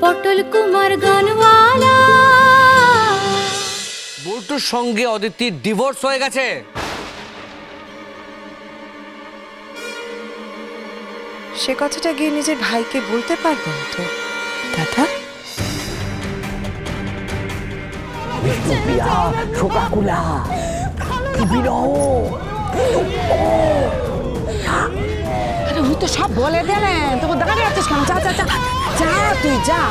পটল কুমার গানওয়ালা। বল্টুর সঙ্গে অদিতির ডিভোর্স হয়ে গেছে। সে কথাটা গিয়ে নিজের ভাইকে বলতে পারবেন তো দাদা? শোকাকুলা কি বিরহ। উনি তো সব বলে দিলেন, তোকে দাঁড়িয়ে আছিস কেন? যা যা যা যা, তুই যা।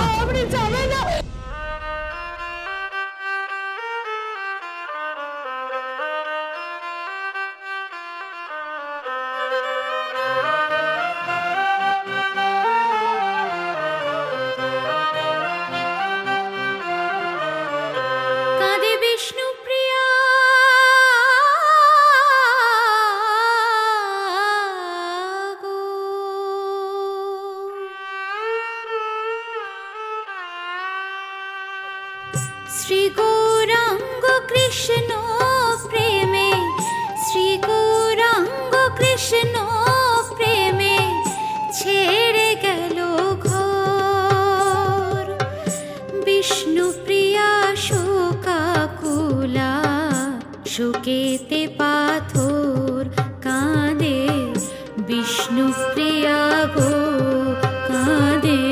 কাঁদে বিষ্ণুপ্রিয়া গো। শ্রী গৌরাঙ্গ কৃষ্ণ প্রেমে, শ্রী গৌরাঙ্গ কৃষ্ণ প্রেমে ছেড়ে গেল ঘর। বিষ্ণুপ্রিয়া শোকাকুলা, শোকেতে পাথর কাঁদে বিষ্ণুপ্রিয়া গো, কাঁদে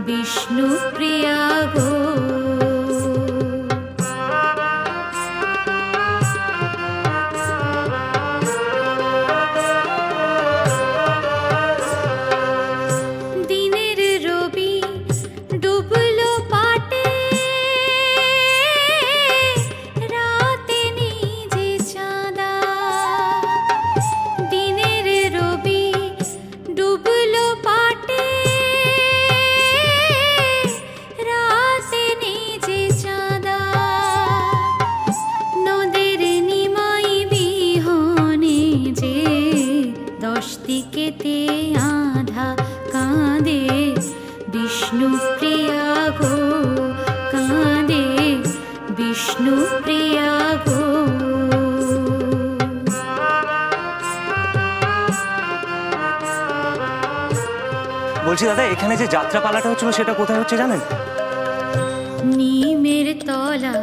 বিষ্ণুপ্রিয়া গো। দিনের রবি ডুবলো পাটে, রাতে নিজে চাঁদা। দিনের রবি ডুবলো পাটে, রাতে নিজে চাঁদা। নদের নিমাই বিহনে যে 10 দিকেতে আধা কাঁদে বিষ্ণুপ্রিয়া গো, কাঁদে বিষ্ণুপ্রিয়া গো। বলছি দাদা, এখানে যে যাত্রাপালাটা হচ্ছিল সেটা কোথায় হচ্ছে জানেন? নিমের তলা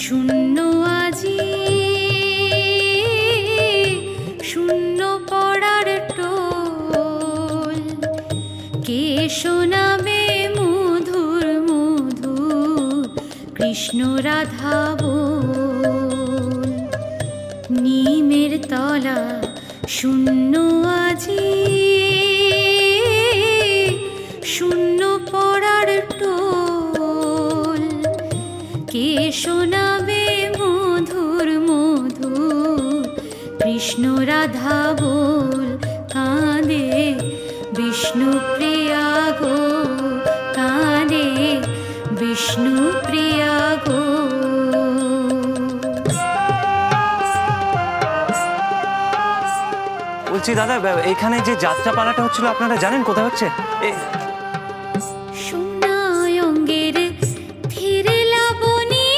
শূন্য আজি, শূন্য পড়ার টোল। কে শোনাবে মধুর মধুর কৃষ্ণ রাধা বল। নিমের তলা শূন্য আজি, শূন্য পড়ার টোল। কে শোনাবে মধুর মধুর কৃষ্ণ রাধা বল। কাঁদে বিষ্ণুপ্রিয়া গো, কাঁদে বিষ্ণুপ্রিয়া গো। বলছি দাদা, এখানে যে যাত্রাপালাটা হচ্ছিল আপনারা জানেন কোথায় হচ্ছে? সোনায়ঙ্গের ধীর লাবণী,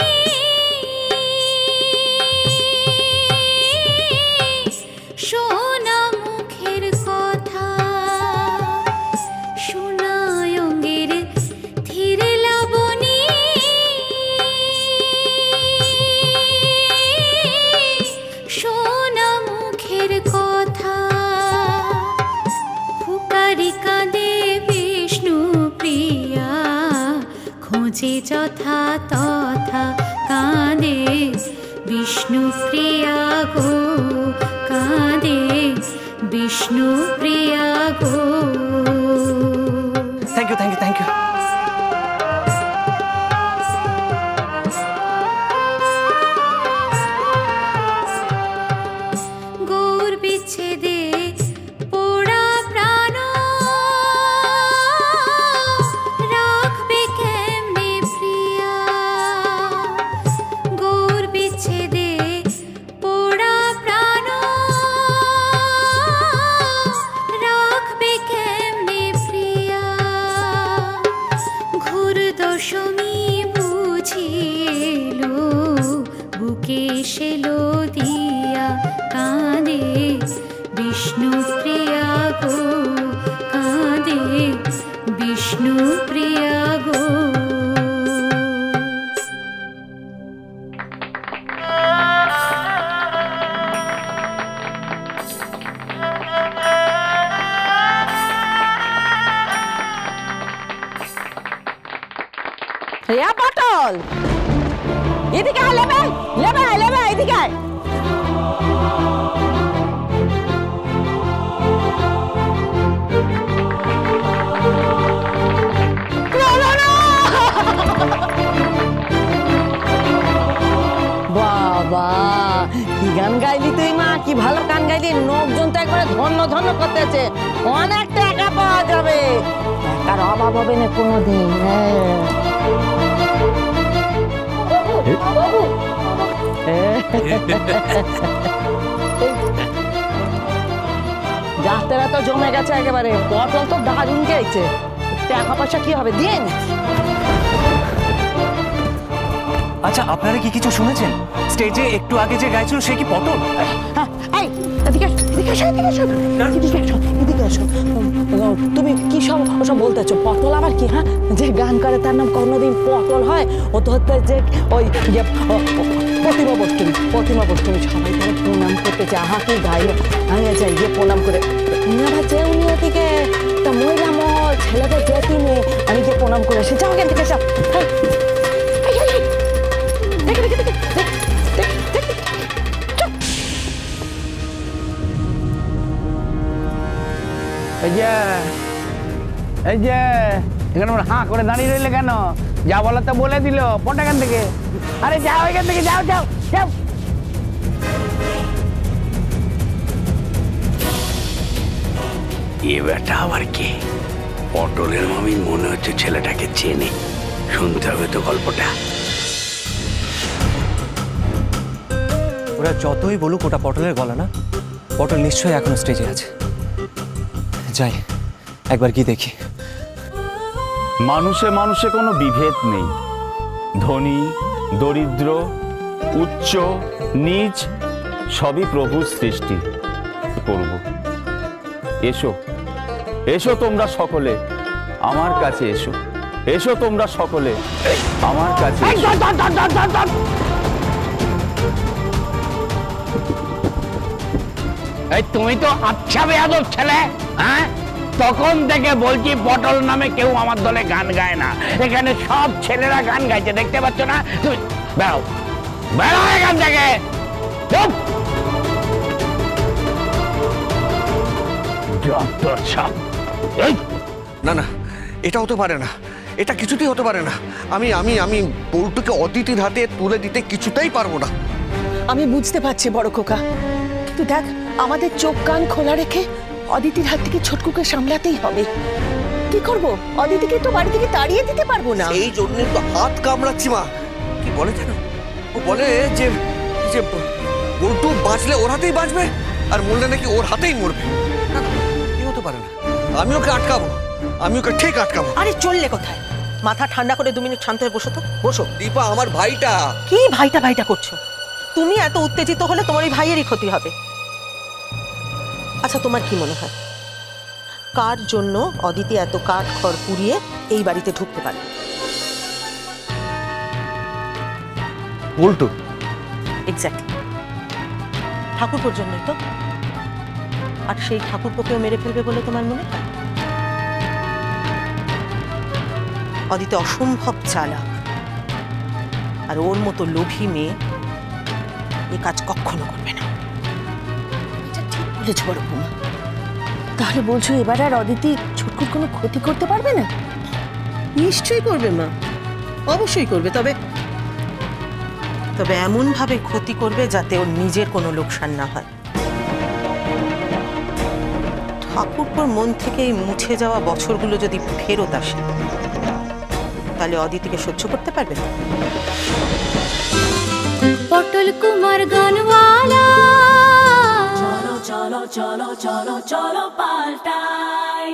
সোনা মুখের কথা। সোনায়ঙ্গের ধীর লাবণী, সোনা মুখের কথা। ফুকারি কাঁদে বিষ্ণুপ্রিয়া, খোঁজে যথা তথা কাঁদে বিষ্ণুপ্রিয়া গো, কাঁদে বিষ্ণুপ্রিয়া গো। Thank you thank you thank you. Gour বিচ্ছেদে পোড়া প্রাণ, রাখবে কেমনে প্রিয়া। গৌর বিচ্ছেদে পোড়া প্রাণ, রাখবে কেমনে প্রিয়া। ঘোর দশমী বুঝিলো, বুকে এসেলো দিয়া কাঁদে বিষ্ণুপ্রিয়া গো, কাঁদে বিষ্ণু প্রিয়া গো। রিয়া পটল, এদিকে আয়, লেবে লেবে লেবে এদিকে আয়। বাবা কি গান গাইলি তুই মা, কি ভালো গান গাইলি। লোকজন তো একবারে ধন্য ধন্য করতেছে। অনেক টাকা পাওয়া যাবে, টাকার অভাব হবে না কোনোদিন। যাত্রা তো জমে গেছে একেবারে। পটল তো দারুণ গেছে, টাকা পয়সা কি হবে দিন। আচ্ছা, আপনারা কি কিছু শুনেছেন? স্টেজে একটু আগে যে গাইছিল সে কি পটল? তুমি কি সব ওসব বলতেছো? পটল আবার কি? হ্যাঁ, যে গান করে তার নাম কোনোদিন পটল হয়? ও তো হচ্ছে যে ওই প্রতিমা বস্তুমি, প্রতিমা বস্তুমি। সবাই তারা প্রণাম করতেছে। আহা কি গাইল, আমি যাই গিয়ে প্রণাম করে যে উনি ওদিকে তা মহিলা মহল ছেলেদের যে তিনি, আমি গিয়ে প্রণাম করে এসে যাও এখান থেকে। সব এই যে এখানে হাঁ করে দাঁড়িয়ে রইলে কেন? যা বলা তো বলে দিল, পট এখান থেকে। আরে যাও এখান থেকে, যাও যাও যাও। এ বেটা আবার কে? পটলের মামি মনে হচ্ছে ছেলেটাকে চেনে। শুনতে হবে তো গল্পটা। ওরা যতই বলুক ওটা পটলের গলা না। পটল নিশ্চয়ই এখনো স্টেজে আছে। যাই একবার কি দেখি। মানুষে মানুষে কোনো বিভেদ নেই। ধনী দরিদ্র, উচ্চ নীচ সবই প্রভুর সৃষ্টি। করব, এসো এসো তোমরা সকলে আমার কাছে এসো। এসো তোমরা সকলে আমার কাছে। এই তুমি তো আচ্ছা বেয়াদব ছেলে। হ্যাঁ, তখন থেকে বলছি পটল নামে কেউ আমার দলে গান গায় না। এখানে সব ছেলেরা গান গাইছে, দেখতে পাচ্ছ না? তুমি বেড়াও, বেড়াও এখান থেকে। না না, এটা হতে পারে না, এটা কিছুতেই হতে পারে না। আমি আমি আমি পল্টুকে অদিতির হাতে তুলে দিতে কিছুতেই পারবো না। আমি বুঝতে পারছি বড় খোকা, কিন্তু দেখ আমাদের চোখ কান খোলা রেখে অদিতির হাত থেকে ছোটকুকে সামলাতেই হবে। কি করব? অদিতিকে তো বাড়ি থেকে তাড়িয়ে দিতে পারবো না। এই জন্য তো হাত কামড়াচ্ছি মা। কি বলে জানো? ও বলে যে যে পল্টু বাঁচলে ওর হাতেই বাঁচবে, আর মরলে নাকি ওর হাতেই মরবে। কি হতে পারে না। আমি ওকে আটকাবো, আমি ওকে ঠিক আটকাবো। আরে চললে কোথায়? মাথা ঠান্ডা করে 2 মিনিট শান্ত হয়ে বসো তো, বসো। দীপা আমার ভাইটা। কি ভাইটা ভাইটা করছো? তুমি এত উত্তেজিত হলে তোমার এই ভাইয়েরই ক্ষতি হবে। আচ্ছা, তোমার কি মনে হয় কার জন্য অদিতি এত কাঠ খড় পুড়িয়ে এই বাড়িতে ঢুকতে পারে? পল্টু। এক্স্যাক্টলি, ঠাকুরপোর জন্যই তো। আর সেই ঠাকুরপোকেও মেরে ফেলবে বলে তোমার মনে হয়? অদিতি অসম্ভব চালাক, আর ওর মতো লোভী মেয়ে এ কাজ কখনো করবে না। এটা ঠিক বলেছ বড় বৌমা। তাহলে বলছো এবার আর অদিতি ছোটকুর কোনো ক্ষতি করতে পারবে না? নিশ্চয়ই করবে মা, অবশ্যই করবে। তবে তবে এমন ভাবে ক্ষতি করবে যাতে ওর নিজের কোনো লোকসান না হয়। ঠাকুরপুর মন থেকে এই মুছে যাওয়া বছরগুলো যদি ফেরত আসে, তাহলে অদিতিকে সহ্য করতে পারবে না। পটল কুমার গানওয়ালা, চলো চলো চলো চলো চলো পাল্টাই।